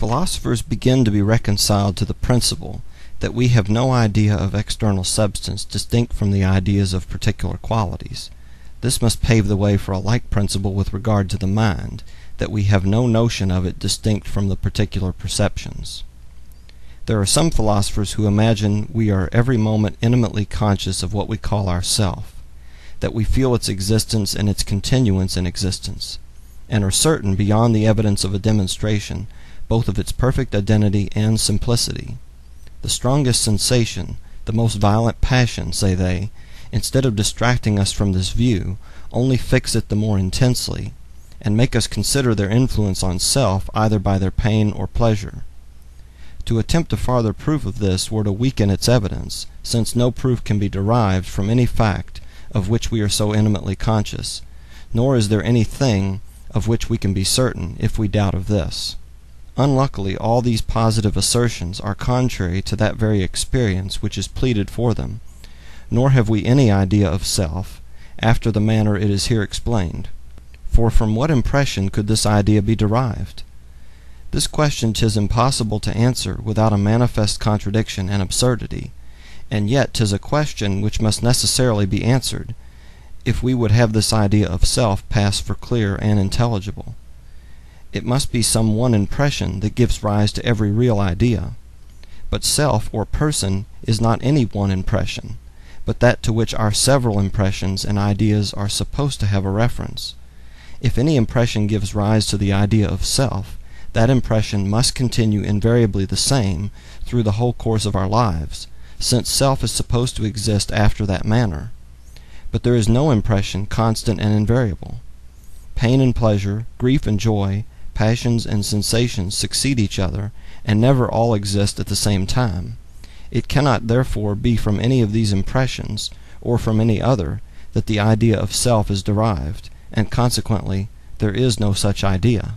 Philosophers begin to be reconciled to the principle that we have no idea of external substance distinct from the ideas of particular qualities. This must pave the way for a like principle with regard to the mind, that we have no notion of it distinct from the particular perceptions. There are some philosophers who imagine we are every moment intimately conscious of what we call ourself, that we feel its existence and its continuance in existence, and are certain, beyond the evidence of a demonstration, both of its perfect identity and simplicity. The strongest sensation, the most violent passion, say they, instead of distracting us from this view, only fix it the more intensely, and make us consider their influence on self either by their pain or pleasure. To attempt a farther proof of this were to weaken its evidence, since no proof can be derived from any fact of which we are so intimately conscious, nor is there any thing of which we can be certain if we doubt of this. Unluckily, all these positive assertions are contrary to that very experience which is pleaded for them, nor have we any idea of self, after the manner it is here explained. For from what impression could this idea be derived? This question 'tis impossible to answer without a manifest contradiction and absurdity, and yet 'tis a question which must necessarily be answered, if we would have this idea of self pass for clear and intelligible. It must be some one impression that gives rise to every real idea. But self or person is not any one impression, but that to which our several impressions and ideas are supposed to have a reference. If any impression gives rise to the idea of self, that impression must continue invariably the same through the whole course of our lives, since self is supposed to exist after that manner. But there is no impression constant and invariable. Pain and pleasure, grief and joy, passions and sensations succeed each other, and never all exist at the same time. It cannot therefore be from any of these impressions, or from any other, that the idea of self is derived, and consequently there is no such idea.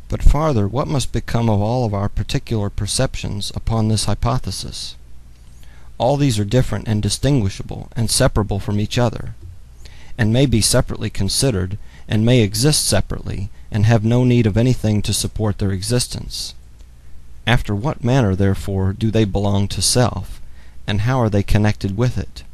But farther, what must become of all of our particular perceptions upon this hypothesis? All these are different and distinguishable and separable from each other, and may be separately considered, and may exist separately, and have no need of anything to support their existence. After what manner, therefore, do they belong to self, and how are they connected with it?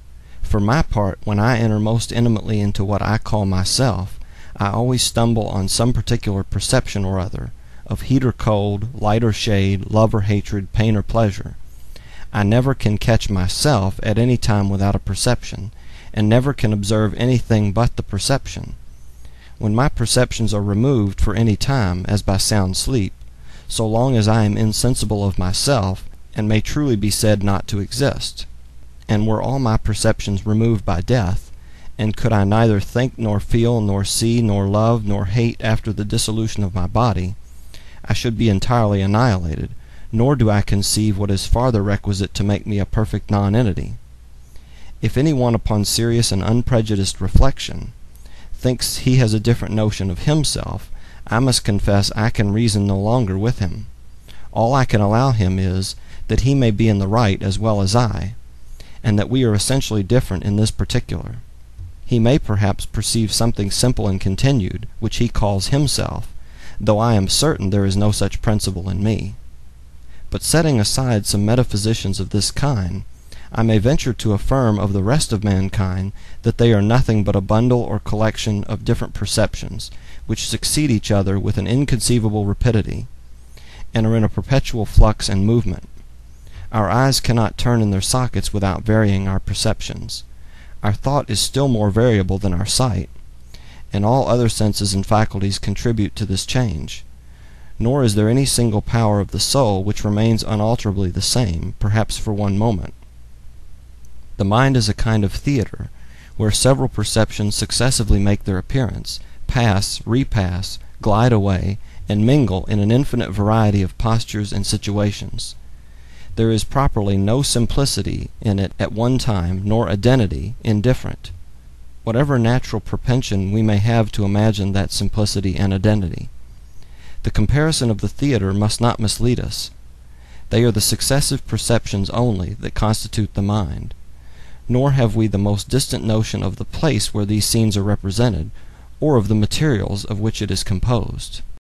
For my part, when I enter most intimately into what I call myself, I always stumble on some particular perception or other, of heat or cold, light or shade, love or hatred, pain or pleasure. I never can catch myself at any time without a perception, and never can observe anything but the perception. When my perceptions are removed for any time, as by sound sleep, so long as I am insensible of myself, and may truly be said not to exist. And were all my perceptions removed by death, and could I neither think nor feel nor see nor love nor hate after the dissolution of my body, I should be entirely annihilated, nor do I conceive what is farther requisite to make me a perfect nonentity. If any one upon serious and unprejudiced reflection thinks he has a different notion of himself, I must confess I can reason no longer with him. All I can allow him is, that he may be in the right as well as I, and that we are essentially different in this particular. He may perhaps perceive something simple and continued, which he calls himself, though I am certain there is no such principle in me. But setting aside some metaphysicians of this kind, I may venture to affirm of the rest of mankind that they are nothing but a bundle or collection of different perceptions, which succeed each other with an inconceivable rapidity, and are in a perpetual flux and movement. Our eyes cannot turn in their sockets without varying our perceptions. Our thought is still more variable than our sight, and all other senses and faculties contribute to this change. Nor is there any single power of the soul which remains unalterably the same, perhaps for one moment. The mind is a kind of theater, where several perceptions successively make their appearance, pass, repass, glide away, and mingle in an infinite variety of postures and situations. There is properly no simplicity in it at one time, nor identity indifferent, whatever natural propension we may have to imagine that simplicity and identity. The comparison of the theater must not mislead us. They are the successive perceptions only that constitute the mind, nor have we the most distant notion of the place where these scenes are represented, or of the materials of which it is composed.